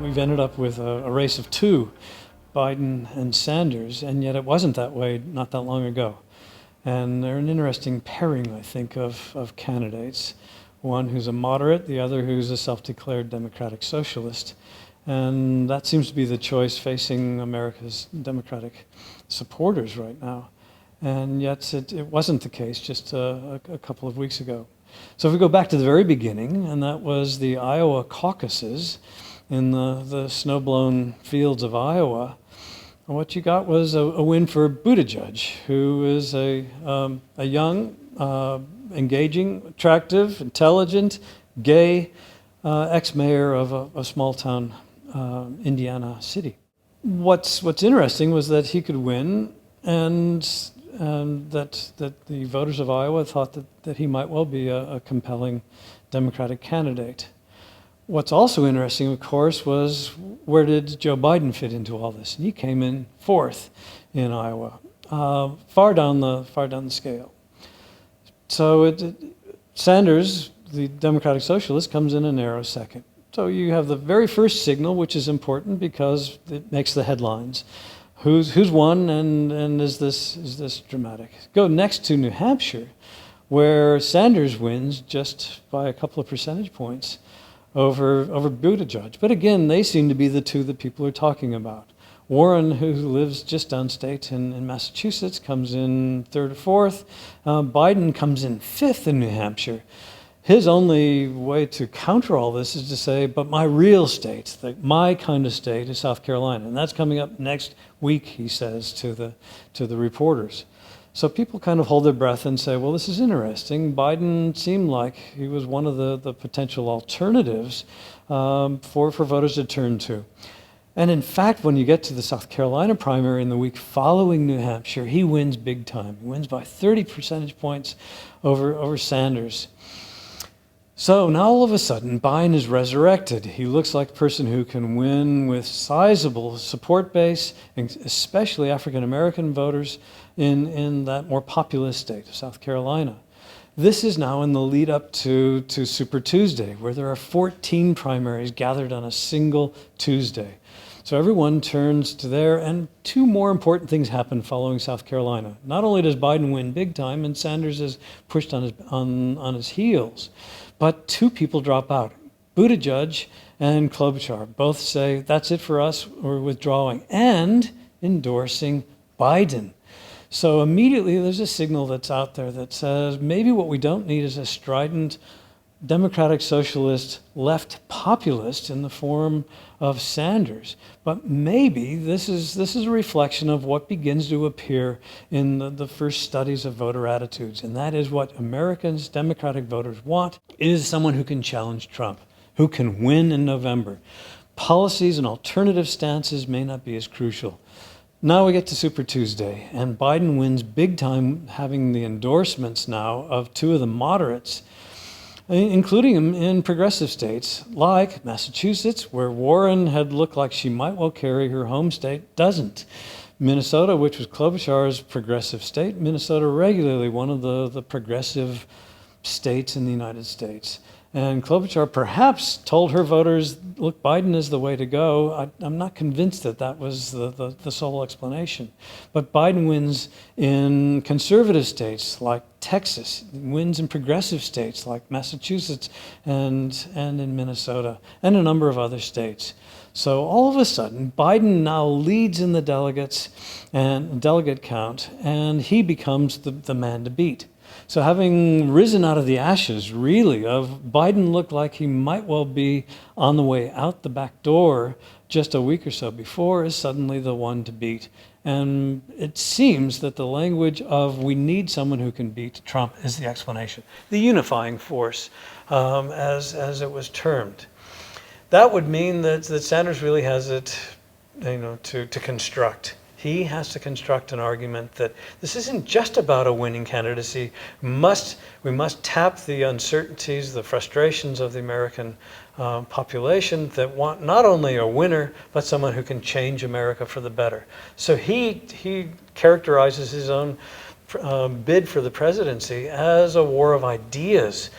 we've ended up with a race of two, Biden and Sanders, and yet it wasn't that way not that long ago. And they're an interesting pairing, I think, of candidates. One who's a moderate, the other who's a self-declared democratic socialist. And that seems to be the choice facing America's Democratic supporters right now. And yet it wasn't the case just a couple of weeks ago. So if we go back to the very beginning, and that was the Iowa caucuses in the snow-blown fields of Iowa, what you got was a win for Buttigieg, who is a young, engaging, attractive, intelligent, gay ex-mayor of a small-town Indiana city. What's interesting was that he could win, and that the voters of Iowa thought that he might well be a compelling Democratic candidate. What's also interesting, of course, was where did Joe Biden fit into all this? And he came in fourth in Iowa, far down the scale. So Sanders, the Democratic Socialist, comes in a narrow second. So you have the very first signal, which is important because it makes the headlines. Who's won, and is this dramatic? Go next to New Hampshire, where Sanders wins just by a couple of percentage points over Buttigieg. But again, they seem to be the two that people are talking about. Warren, who lives just downstate in Massachusetts, comes in third or fourth. Biden comes in fifth in New Hampshire. His only way to counter all this is to say, but my real state, my kind of state, is South Carolina. And that's coming up next week, he says to the reporters. So people kind of hold their breath and say, well, this is interesting. Biden seemed like he was one of the potential alternatives for voters to turn to. And in fact, when you get to the South Carolina primary in the week following New Hampshire, he wins big time. He wins by 30 percentage points over Sanders. So now all of a sudden, Biden is resurrected. He looks like a person who can win with sizable support base, especially African-American voters in that more populous state of South Carolina. This is now in the lead up to Super Tuesday, where there are 14 primaries gathered on a single Tuesday. So everyone turns to there, and two more important things happen following South Carolina. Not only does Biden win big time, and Sanders is pushed on his heels, but two people drop out. Buttigieg and Klobuchar both say, that's it for us, we're withdrawing, and endorsing Biden. So immediately there's a signal that's out there that says maybe what we don't need is a strident Democratic Socialist left populist in the form of Sanders. But maybe this is a reflection of what begins to appear in the first studies of voter attitudes. And that is what Americans, Democratic voters want, is someone who can challenge Trump, who can win in November. Policies and alternative stances may not be as crucial. Now we get to Super Tuesday, and Biden wins big time, having the endorsements now of two of the moderates, including in progressive states like Massachusetts, where Warren had looked like she might well carry her home state, doesn't. Minnesota, which was Klobuchar's progressive state, Minnesota regularly one of the progressive states in the United States. And Klobuchar perhaps told her voters, look, Biden is the way to go. I'm not convinced that was the sole explanation. But Biden wins in conservative states like Texas, wins in progressive states like Massachusetts and in Minnesota, and a number of other states. So all of a sudden, Biden now leads in the delegates and delegate count, and he becomes the man to beat. So having risen out of the ashes, really, of Biden looked like he might well be on the way out the back door just a week or so before, is suddenly the one to beat. And it seems that the language of we need someone who can beat Trump is the explanation, the unifying force, as it was termed. That would mean that Sanders really has it, to construct. He has to construct an argument that this isn't just about a winning candidacy. We must tap the uncertainties, the frustrations of the American population that want not only a winner, but someone who can change America for the better. So he characterizes his own bid for the presidency as a war of ideas.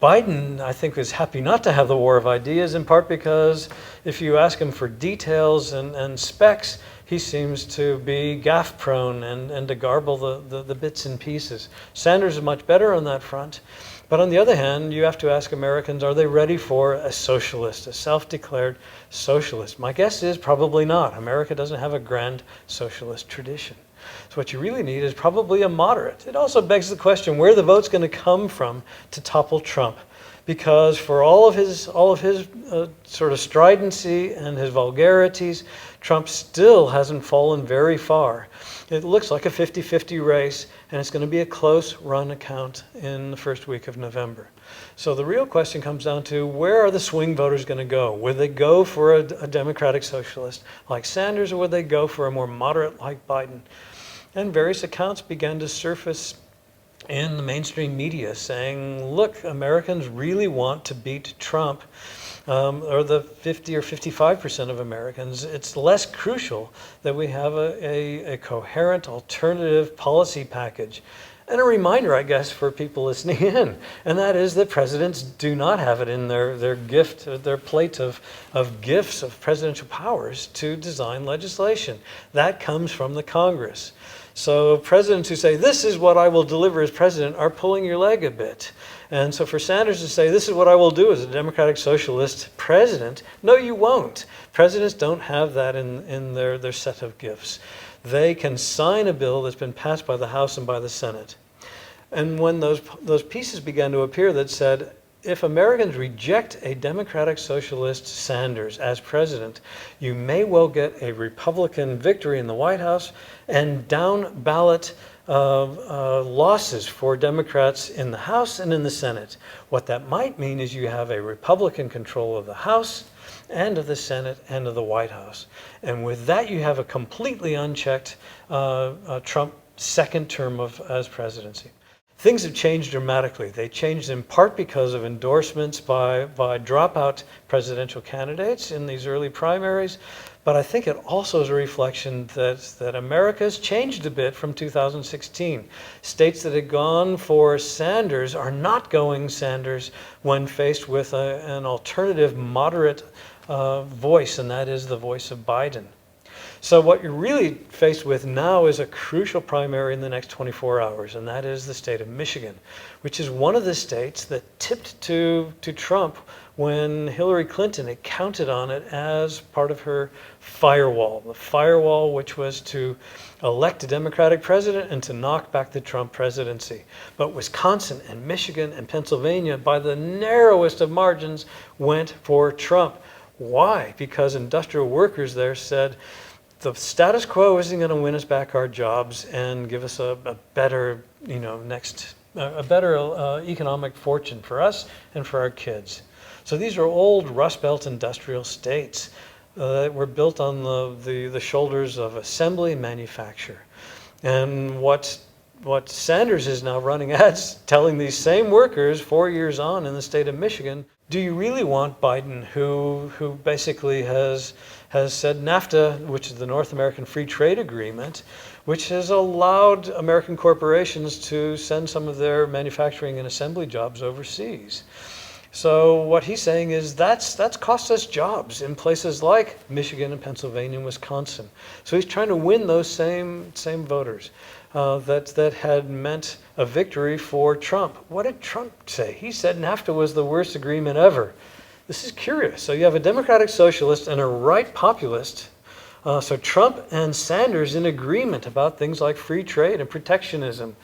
Biden, I think, is happy not to have the war of ideas, in part because if you ask him for details and specs, he seems to be gaffe prone and to garble the bits and pieces. Sanders is much better on that front. But on the other hand, you have to ask Americans, are they ready for a socialist, a self-declared socialist? My guess is probably not. America doesn't have a grand socialist tradition. So what you really need is probably a moderate. It also begs the question, where the vote's going to come from to topple Trump? Because for all of his sort of stridency and his vulgarities, Trump still hasn't fallen very far. It looks like a 50-50 race, and it's going to be a close run account in the first week of November. So the real question comes down to, where are the swing voters going to go? Would they go for a democratic socialist like Sanders, or would they go for a more moderate like Biden? And various accounts began to surface in the mainstream media saying, look, Americans really want to beat Trump, or the 50 or 55% of Americans. It's less crucial that we have a coherent alternative policy package. And a reminder, I guess, for people listening in, and that is that presidents do not have it in their plate of gifts of presidential powers to design legislation. That comes from the Congress. So presidents who say, this is what I will deliver as president, are pulling your leg a bit. And so for Sanders to say, this is what I will do as a democratic socialist president, no, you won't. Presidents don't have that in their set of gifts. They can sign a bill that's been passed by the House and by the Senate. And when those pieces began to appear that said, if Americans reject a democratic socialist Sanders as president, you may well get a Republican victory in the White House and down ballot losses for Democrats in the House and in the Senate. What that might mean is you have a Republican control of the House and of the Senate and of the White House. And with that, you have a completely unchecked Trump second term as presidency. Things have changed dramatically. They changed in part because of endorsements by dropout presidential candidates in these early primaries. But I think it also is a reflection that America's changed a bit from 2016. States that had gone for Sanders are not going Sanders when faced with an alternative moderate voice, and that is the voice of Biden. So what you're really faced with now is a crucial primary in the next 24 hours, and that is the state of Michigan, which is one of the states that tipped to Trump when Hillary Clinton had counted on it as part of her firewall, the firewall which was to elect a Democratic president and to knock back the Trump presidency. But Wisconsin and Michigan and Pennsylvania, by the narrowest of margins, went for Trump. Why? Because industrial workers there said, the status quo isn't going to win us back our jobs and give us a better, economic fortune for us and for our kids. So these are old Rust Belt industrial states that were built on the shoulders of assembly and manufacture. And what Sanders is now running at, telling these same workers 4 years on in the state of Michigan, do you really want Biden, who basically has said NAFTA, which is the North American Free Trade Agreement, which has allowed American corporations to send some of their manufacturing and assembly jobs overseas? So what he's saying is that's cost us jobs in places like Michigan and Pennsylvania and Wisconsin. So he's trying to win those same voters that had meant a victory for Trump. What did Trump say? He said NAFTA was the worst agreement ever. This is curious. So you have a democratic socialist and a right populist. So Trump and Sanders in agreement about things like free trade and protectionism.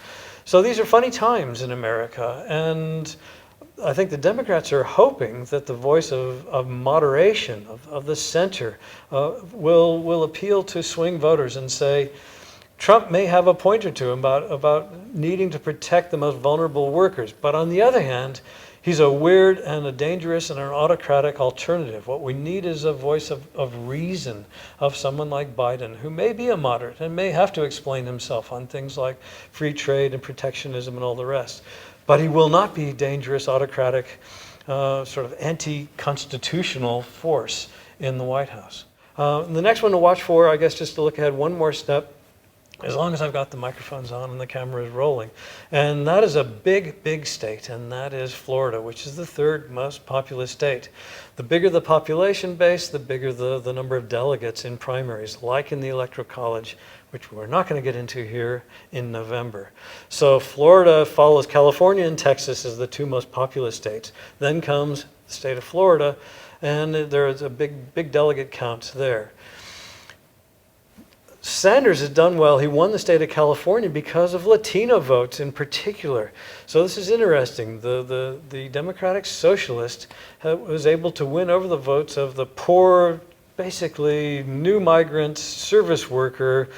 So these are funny times in America. And I think the Democrats are hoping that the voice of moderation, of the center, will appeal to swing voters and say, Trump may have a point or two about needing to protect the most vulnerable workers. But on the other hand, he's a weird and a dangerous and an autocratic alternative. What we need is a voice of reason, of someone like Biden, who may be a moderate and may have to explain himself on things like free trade and protectionism and all the rest. But he will not be a dangerous, autocratic, sort of anti-constitutional force in the White House. The next one to watch for, I guess just to look ahead one more step, as long as I've got the microphones on and the camera is rolling. And that is a big, big state, and that is Florida, which is the third most populous state. The bigger the population base, the bigger the number of delegates in primaries, like in the Electoral College, which we're not going to get into here in November. So Florida follows California and Texas as the two most populous states. Then comes the state of Florida, and there is a big delegate count there. Sanders has done well. He won the state of California because of Latino votes in particular. So this is interesting. The Democratic Socialist was able to win over the votes of the poor, basically new migrant service worker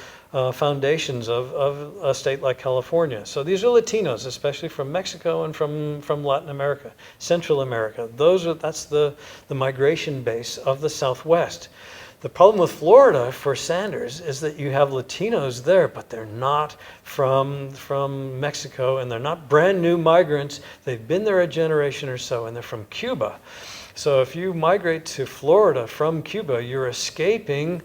foundations of a state like California. So these are Latinos, especially from Mexico and from Latin America, Central America. That's the migration base of the Southwest. The problem with Florida for Sanders is that you have Latinos there, but they're not from Mexico, and they're not brand new migrants. They've been there a generation or so, and they're from Cuba. So if you migrate to Florida from Cuba, you're escaping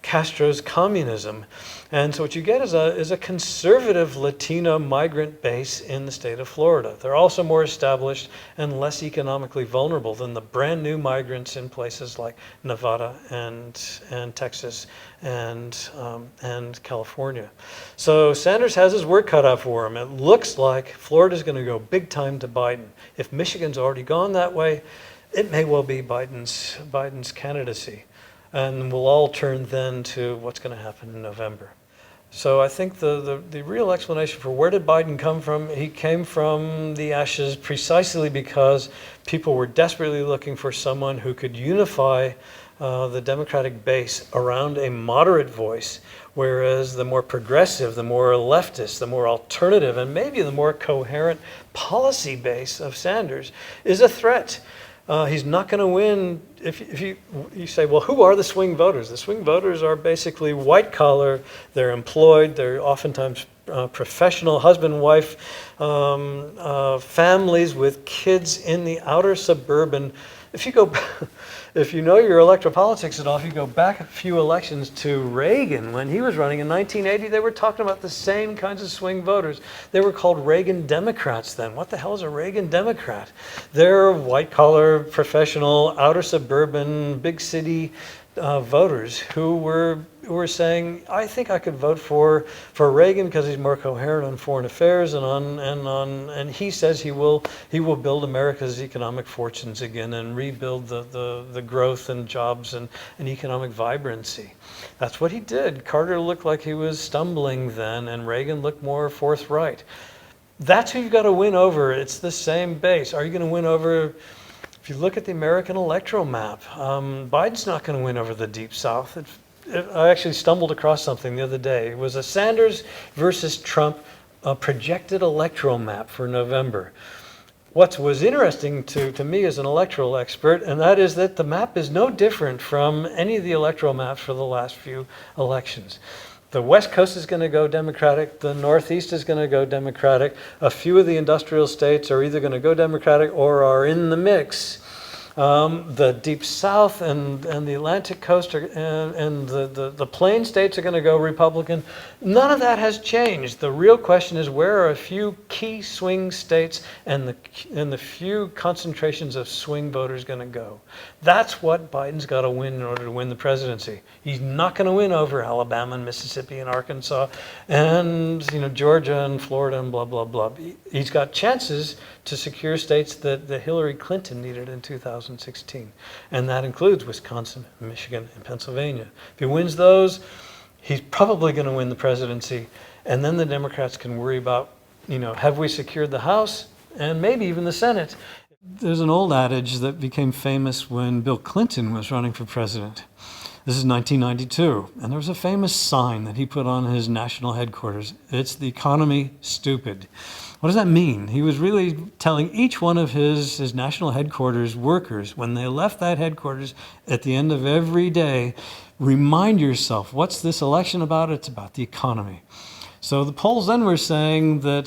Castro's communism. And so what you get is a conservative Latino migrant base in the state of Florida. They're also more established and less economically vulnerable than the brand new migrants in places like Nevada and Texas and California. So Sanders has his work cut out for him. It looks like Florida's going to go big time to Biden. If Michigan's already gone that way, it may well be Biden's candidacy. And we'll all turn then to what's going to happen in November. So I think the real explanation for where did Biden come from, he came from the ashes precisely because people were desperately looking for someone who could unify the Democratic base around a moderate voice, whereas the more progressive, the more leftist, the more alternative, and maybe the more coherent policy base of Sanders is a threat. He's not going to win. If you say, well, who are the swing voters? The swing voters are basically white collar. They're employed. They're oftentimes professional husband-wife families with kids in the outer suburban. If you know your electoral politics at all, if you go back a few elections to Reagan, when he was running in 1980, they were talking about the same kinds of swing voters. They were called Reagan Democrats then. What the hell is a Reagan Democrat? They're white-collar, professional, outer suburban, big city voters who were saying, I think I could vote for Reagan because he's more coherent on foreign affairs and he says he will build America's economic fortunes again and rebuild the growth and jobs and economic vibrancy. That's what he did. Carter looked like he was stumbling then, and Reagan looked more forthright. That's who you've got to win over. It's the same base. Are you going to win over? If you look at the American electoral map, Biden's not going to win over the Deep South. I actually stumbled across something the other day. It was a Sanders versus Trump projected electoral map for November. What was interesting to me as an electoral expert, and that is that the map is no different from any of the electoral maps for the last few elections. The West Coast is going to go Democratic. The Northeast is going to go Democratic. A few of the industrial states are either going to go Democratic or are in the mix. The Deep South and the Atlantic Coast and the Plain states are going to go Republican. None of that has changed. The real question is, where are a few key swing states and the few concentrations of swing voters going to go? That's what Biden's got to win in order to win the presidency. He's not going to win over Alabama and Mississippi and Arkansas and Georgia and Florida and blah, blah, blah. He's got chances to secure states that Hillary Clinton needed in 2016. And that includes Wisconsin, Michigan, and Pennsylvania. If he wins those, he's probably going to win the presidency. And then the Democrats can worry about, have we secured the House and maybe even the Senate? There's an old adage that became famous when Bill Clinton was running for president. This is 1992, and there was a famous sign that he put on his national headquarters. It's "The economy stupid." What does that mean? He was really telling each one of his national headquarters workers, when they left that headquarters at the end of every day, remind yourself, what's this election about? It's about the economy. So the polls then were saying that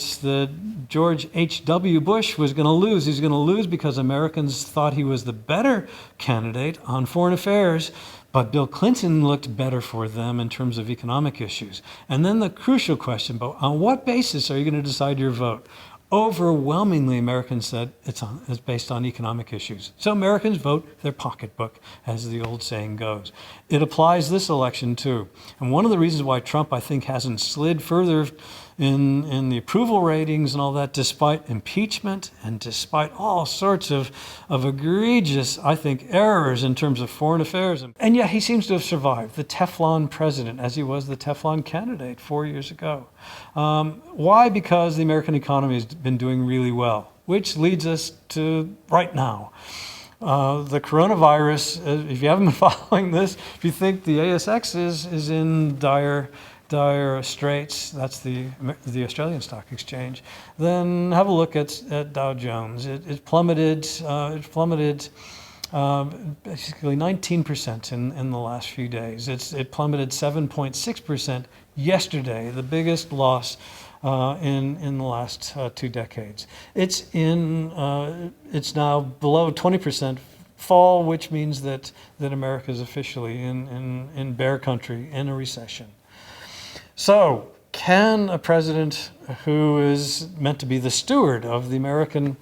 George H.W. Bush was going to lose. He's going to lose because Americans thought he was the better candidate on foreign affairs, But Bill Clinton looked better for them in terms of economic issues. And then the crucial question, but on what basis are you going to decide your vote? Overwhelmingly, Americans said it's based on economic issues. So Americans vote their pocketbook, as the old saying goes. It applies this election too. And one of the reasons why Trump, I think, hasn't slid further in the approval ratings and all that, despite impeachment and despite all sorts of egregious, I think, errors in terms of foreign affairs. And yet he seems to have survived, the Teflon president, as he was the Teflon candidate 4 years ago. Why? Because the American economy has been doing really well, which leads us to right now. The coronavirus, if you haven't been following this, if you think the ASX is in dire straits, that's the Australian Stock Exchange, then have a look at Dow Jones. It plummeted basically 19% in the last few days. It plummeted 7.6% yesterday, the biggest loss in the last 2 decades. It's now below 20% fall, which means that America is officially in bear country, in a recession. So, can a president who is meant to be the steward of the American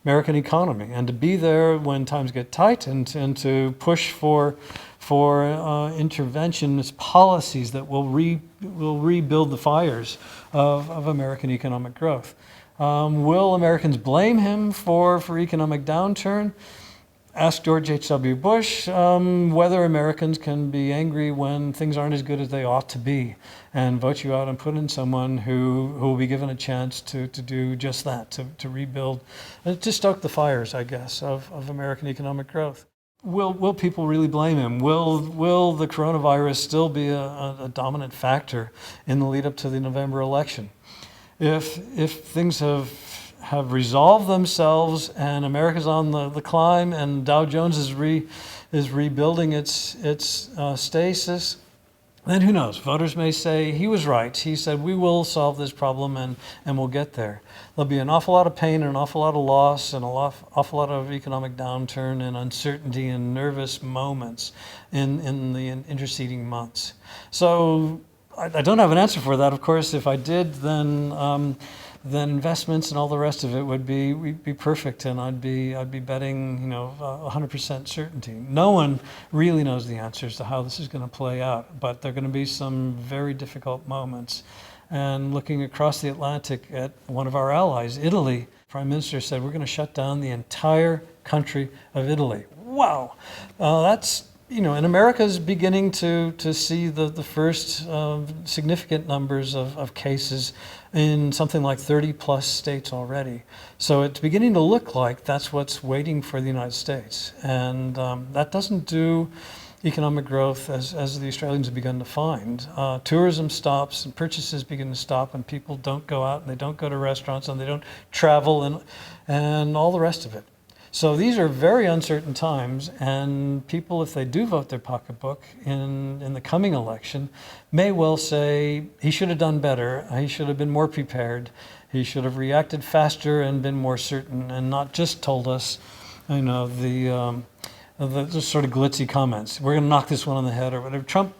economy and to be there when times get tight and to push for interventionist policies that will rebuild the fires of American economic growth? Will Americans blame him for economic downturn? Ask George H.W. Bush whether Americans can be angry when things aren't as good as they ought to be, and vote you out and put in someone who will be given a chance to do just that, to rebuild, to stoke the fires, I guess, of American economic growth. Will people really blame him? Will the coronavirus still be a dominant factor in the lead up to the November election? If things have resolved themselves and America's on the climb and Dow Jones is rebuilding its stasis, then who knows? Voters may say he was right. He said we will solve this problem and we'll get there. There'll be an awful lot of pain and an awful lot of loss and an awful lot of economic downturn and uncertainty and nervous moments in the interceding months. So I don't have an answer for that. Of course, if I did, then investments and all the rest of it would be perfect, and I'd be betting 100% certainty. No one really knows the answers to how this is going to play out, but there are going to be some very difficult moments. And looking across the Atlantic at one of our allies, Italy, Prime Minister said we're going to shut down the entire country of Italy. Wow, that's. And America's beginning to see the first significant numbers of cases in something like 30 plus states already. So it's beginning to look like that's what's waiting for the United States. And that doesn't do economic growth as the Australians have begun to find. Tourism stops and purchases begin to stop and people don't go out and they don't go to restaurants and they don't travel and all the rest of it. So these are very uncertain times, and people, if they do vote their pocketbook in the coming election, may well say he should have done better, he should have been more prepared, he should have reacted faster and been more certain, and not just told us, the sort of glitzy comments. We're going to knock this one on the head or whatever. Trump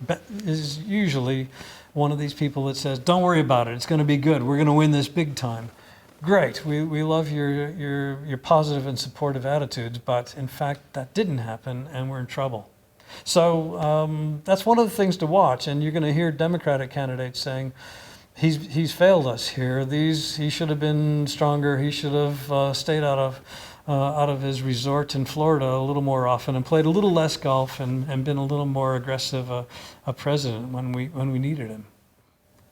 is usually one of these people that says, "Don't worry about it. It's going to be good. We're going to win this big time." Great, we love your positive and supportive attitudes, but in fact that didn't happen and we're in trouble. So that's one of the things to watch, and you're going to hear Democratic candidates saying he's failed us here. He should have been stronger. He should have stayed out of his resort in Florida a little more often and played a little less golf and been a little more aggressive a president when we needed him.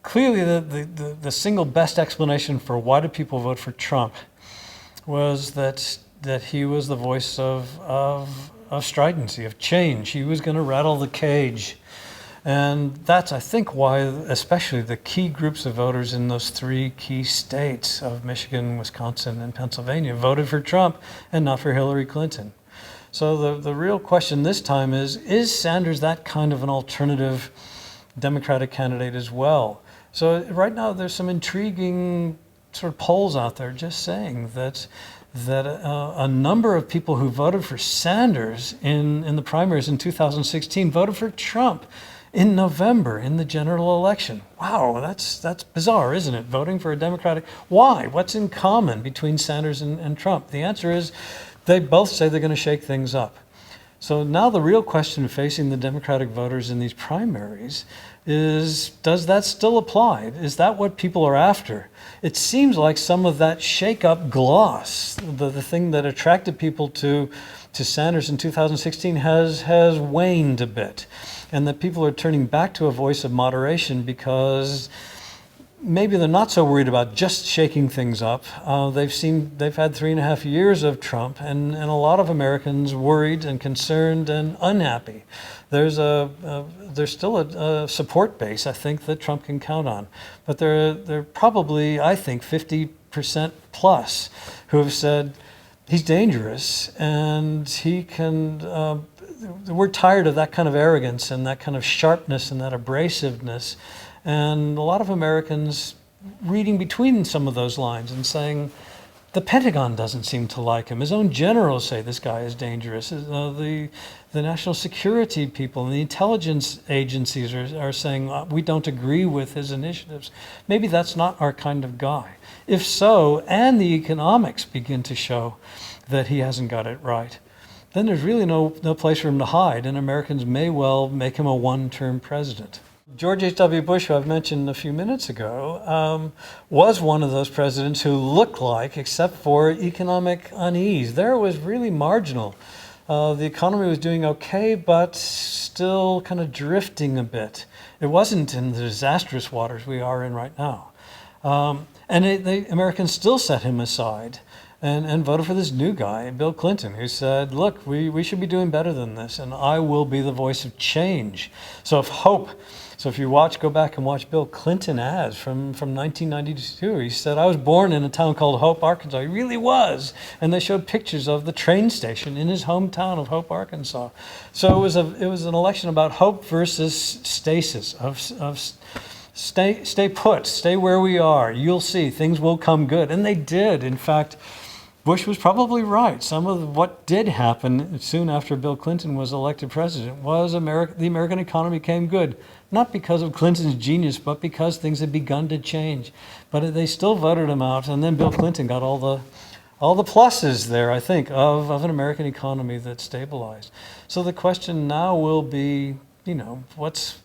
Clearly, the single best explanation for why do people vote for Trump was that he was the voice of stridency, of change. He was going to rattle the cage. And that's, I think, why especially the key groups of voters in those 3 key states of Michigan, Wisconsin, and Pennsylvania voted for Trump and not for Hillary Clinton. So the real question this time is Sanders that kind of an alternative Democratic candidate as well? So right now there's some intriguing sort of polls out there just saying that that a number of people who voted for Sanders in the primaries in 2016 voted for Trump in November in the general election. Wow, that's bizarre, isn't it? Voting for a Democratic. Why? What's in common between Sanders and Trump? The answer is they both say they're going to shake things up. So now the real question facing the Democratic voters in these primaries is, does that still apply? Is that what people are after? It seems like some of that shake-up gloss, the thing that attracted people to Sanders in 2016 has waned a bit, and that people are turning back to a voice of moderation because maybe they're not so worried about just shaking things up. They've had 3.5 years of Trump, and a lot of Americans worried and concerned and unhappy. There's still a support base, I think, that Trump can count on, but there are probably, I think, 50% plus who have said he's dangerous and he can. We're tired of that kind of arrogance and that kind of sharpness and that abrasiveness. And a lot of Americans reading between some of those lines and saying, the Pentagon doesn't seem to like him. His own generals say this guy is dangerous. The national security people and the intelligence agencies are saying, we don't agree with his initiatives. Maybe that's not our kind of guy. If so, and the economics begin to show that he hasn't got it right, then there's really no place for him to hide, and Americans may well make him a one-term president. George H.W. Bush, who I've mentioned a few minutes ago, was one of those presidents who looked like, except for economic unease, there it was really marginal. The economy was doing okay, but still kind of drifting a bit. It wasn't in the disastrous waters we are in right now. And the Americans still set him aside and voted for this new guy, Bill Clinton, who said, look, we should be doing better than this, and I will be the voice of change. So if you go back and watch Bill Clinton ads from 1992, he said, I was born in a town called Hope, Arkansas. He really was. And they showed pictures of the train station in his hometown of Hope, Arkansas. So it was an election about hope versus stasis, of stay put, stay where we are. You'll see, things will come good. And they did. In fact, Bush was probably right. Some of what did happen soon after Bill Clinton was elected president was the American economy came good. Not because of Clinton's genius, but because things had begun to change. But they still voted him out, and then Bill Clinton got all the pluses there, I think, of an American economy that stabilized. So the question now will be, what's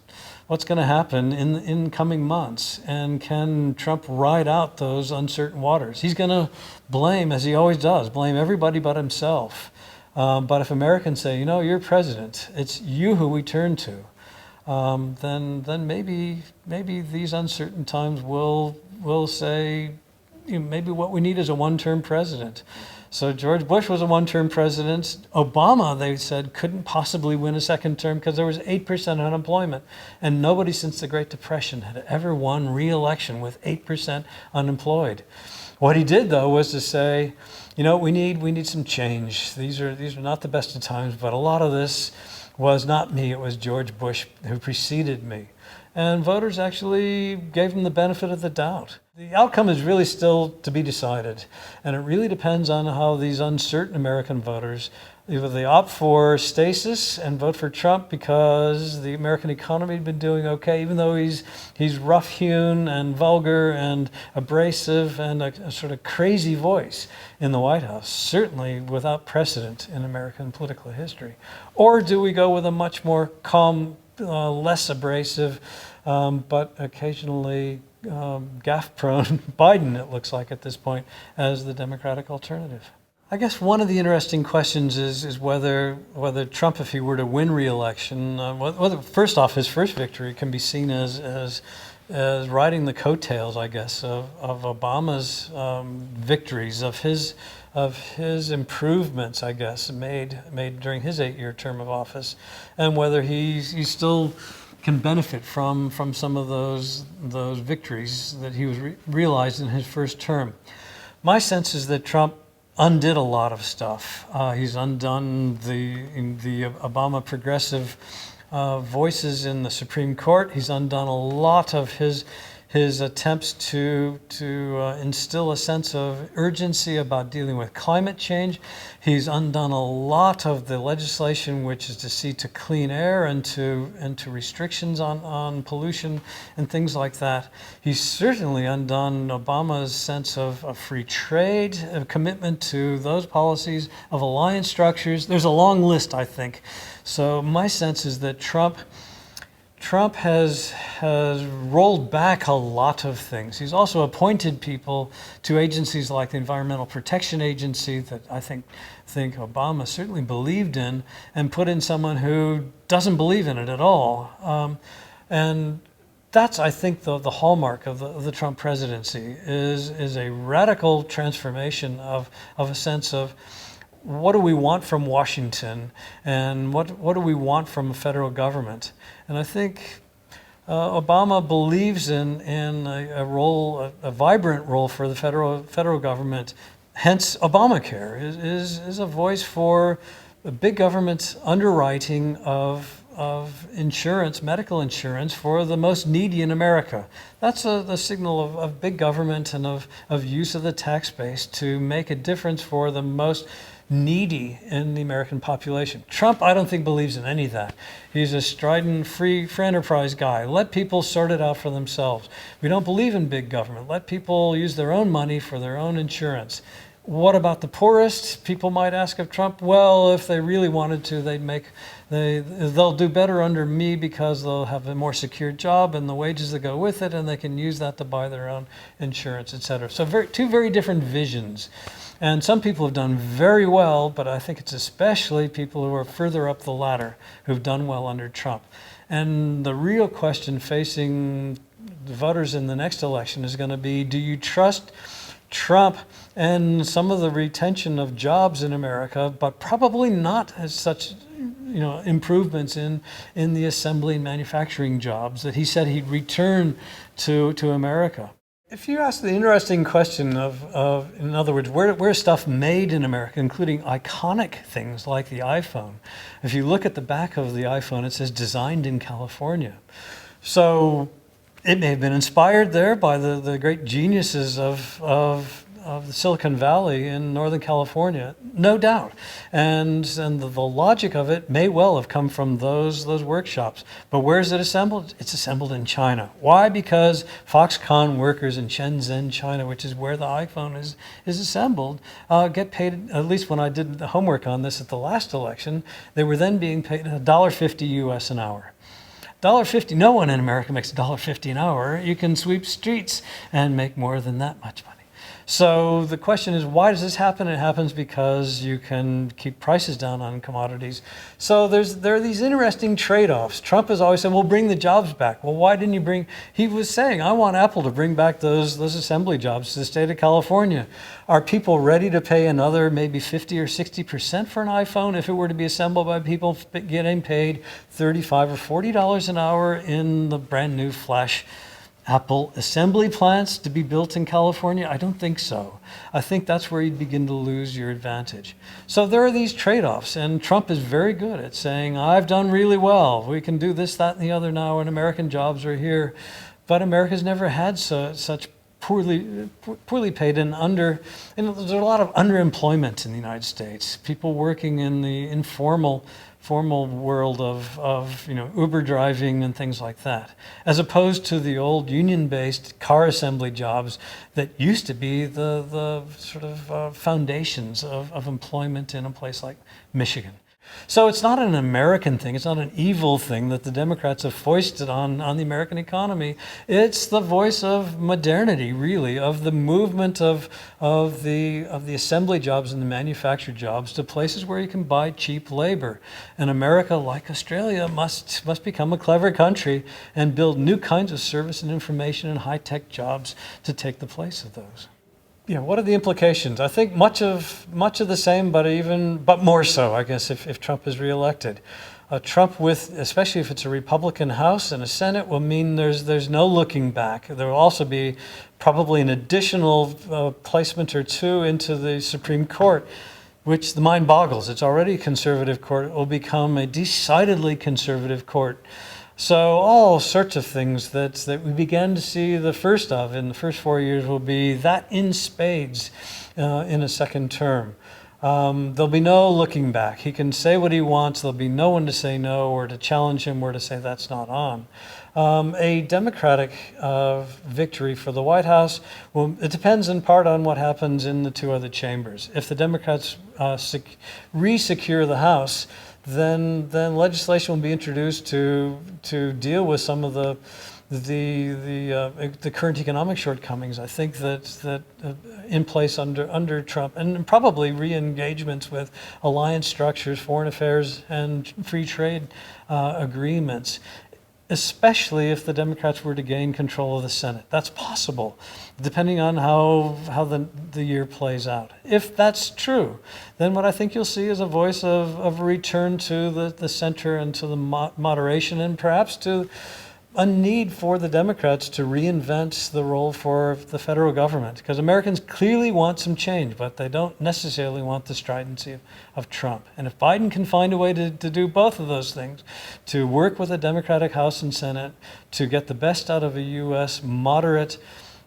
going to happen in coming months, and can Trump ride out those uncertain waters? He's going to blame, as he always does, blame everybody but himself. But if Americans say, you're president, it's you who we turn to, then maybe these uncertain times will say, maybe what we need is a one-term president. So George Bush was a one-term president. Obama, they said, couldn't possibly win a second term because there was 8% unemployment. And nobody since the Great Depression had ever won re-election with 8% unemployed. What he did, though, was to say, we need some change. These are not the best of times, but a lot of this was not me. It was George Bush who preceded me. And voters actually gave him the benefit of the doubt. The outcome is really still to be decided, and it really depends on how these uncertain American voters, either they opt for stasis and vote for Trump because the American economy had been doing okay, even though he's rough-hewn and vulgar and abrasive and a sort of crazy voice in the White House, certainly without precedent in American political history. Or do we go with a much more calm, less abrasive, but occasionally gaffe-prone Biden, it looks like at this point, as the Democratic alternative? I guess one of the interesting questions is whether Trump, if he were to win re-election, whether first off his first victory can be seen as riding the coattails, I guess, of Obama's victories, of his improvements, I guess, made during his 8-year term of office, and whether he still can benefit from some of those victories that he was realized in his first term. My sense is that Trump undid a lot of stuff. He's undone the Obama progressive voices in the Supreme Court. He's undone a lot of his his attempts to instill a sense of urgency about dealing with climate change. He's undone a lot of the legislation which is to see to clean air and to restrictions on pollution and things like that. He's certainly undone Obama's sense of free trade, a commitment to those policies, of alliance structures. There's a long list, I think. So my sense is that Trump has rolled back a lot of things. He's also appointed people to agencies like the Environmental Protection Agency that I think Obama certainly believed in, and put in someone who doesn't believe in it at all. And that's, I think, the hallmark of the Trump presidency is a radical transformation of a sense of what do we want from Washington, and what do we want from a federal government. And I think Obama believes in a vibrant role for the federal government. Hence, Obamacare is a voice for the big government's underwriting of insurance, medical insurance, for the most needy in America. That's the signal of big government and of use of the tax base to make a difference for the most needy in the American population. Trump, I don't think, believes in any of that. He's a strident, free enterprise guy. Let people sort it out for themselves. We don't believe in big government. Let people use their own money for their own insurance. What about the poorest? People might ask of Trump. Well, if they really wanted to, they'll do better under me because they'll have a more secure job and the wages that go with it, and they can use that to buy their own insurance, etc. So two very different visions. And some people have done very well, but I think it's especially people who are further up the ladder who've done well under Trump. And the real question facing the voters in the next election is going to be, do you trust Trump and some of the retention of jobs in America, but probably not as such improvements in the assembly and manufacturing jobs that he said he'd return to America? If you ask the interesting question of in other words, where's stuff made in America, including iconic things like the iPhone? If you look at the back of the iPhone, it says designed in California. So it may have been inspired there by the great geniuses of the Silicon Valley in Northern California, no doubt. And the logic of it may well have come from those workshops. But where is it assembled? It's assembled in China. Why? Because Foxconn workers in Shenzhen, China, which is where the iPhone is assembled, get paid, at least when I did the homework on this at the last election, they were then being paid $1.50 US an hour. $1.50, no one in America makes $1.50 an hour. You can sweep streets and make more than that much money. So the question is, why does this happen? It happens because you can keep prices down on commodities. So there are these interesting trade-offs. Trump has always said, well, bring the jobs back. Well, why didn't you bring, he was saying, I want Apple to bring back those assembly jobs to the state of California. Are people ready to pay another maybe 50 or 60% for an iPhone if it were to be assembled by people getting paid $35 or $40 an hour in the brand new flash Apple assembly plants to be built in California? I don't think so. I think that's where you'd begin to lose your advantage. So there are these trade-offs, and Trump is very good at saying, I've done really well. We can do this, that, and the other now, and American jobs are here. But America's never had such poorly paid and there's a lot of underemployment in the United States. People working in the informal world of Uber driving and things like that, as opposed to the old union-based car assembly jobs that used to be the sort of foundations of employment in a place like Michigan. So it's not an American thing. It's not an evil thing that the Democrats have foisted on the American economy. It's the voice of modernity, really, of the movement of the assembly jobs and the manufactured jobs to places where you can buy cheap labor. And America, like Australia, must become a clever country and build new kinds of service and information and high-tech jobs to take the place of those. Yeah, what are the implications? I think much of the same, but more so, I guess, if Trump is reelected. Trump, especially if it's a Republican House and a Senate, will mean there's no looking back. There will also be probably an additional placement or two into the Supreme Court, which the mind boggles. It's already a conservative court. It will become a decidedly conservative court. So all sorts of things that we began to see the first of in the first 4 years will be that in spades in a second term. There'll be no looking back. He can say what he wants. There'll be no one to say no or to challenge him or to say that's not on. A Democratic victory for the White House, well, it depends in part on what happens in the two other chambers. If the Democrats re-secure the House, then legislation will be introduced to deal with some of the current economic shortcomings. I think that in place under Trump, and probably re-engagements with alliance structures, foreign affairs, and free trade agreements, especially if the Democrats were to gain control of the Senate. That's possible, depending on how the year plays out. If that's true, then what I think you'll see is a voice of a return to the center and to the moderation, and perhaps to a need for the Democrats to reinvent the role for the federal government, because Americans clearly want some change, but they don't necessarily want the stridency of Trump. And if Biden can find a way to do both of those things, to work with a Democratic House and Senate, to get the best out of a U.S. moderate,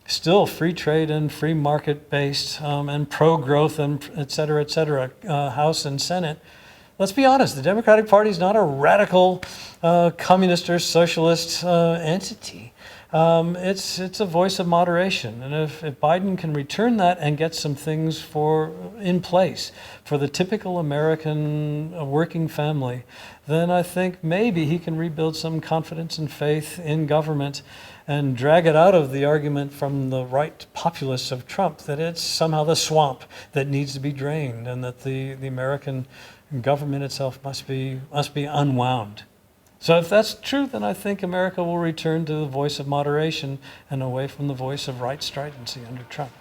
still free trade and free market based and pro-growth and et cetera, House and Senate, let's be honest, the Democratic Party is not a radical communist or socialist entity. It's a voice of moderation. And if Biden can return that and get some things in place for the typical American working family, then I think maybe he can rebuild some confidence and faith in government and drag it out of the argument from the right populists of Trump that it's somehow the swamp that needs to be drained, and that the American government itself must be unwound. So if that's true, then I think America will return to the voice of moderation and away from the voice of right stridency under Trump.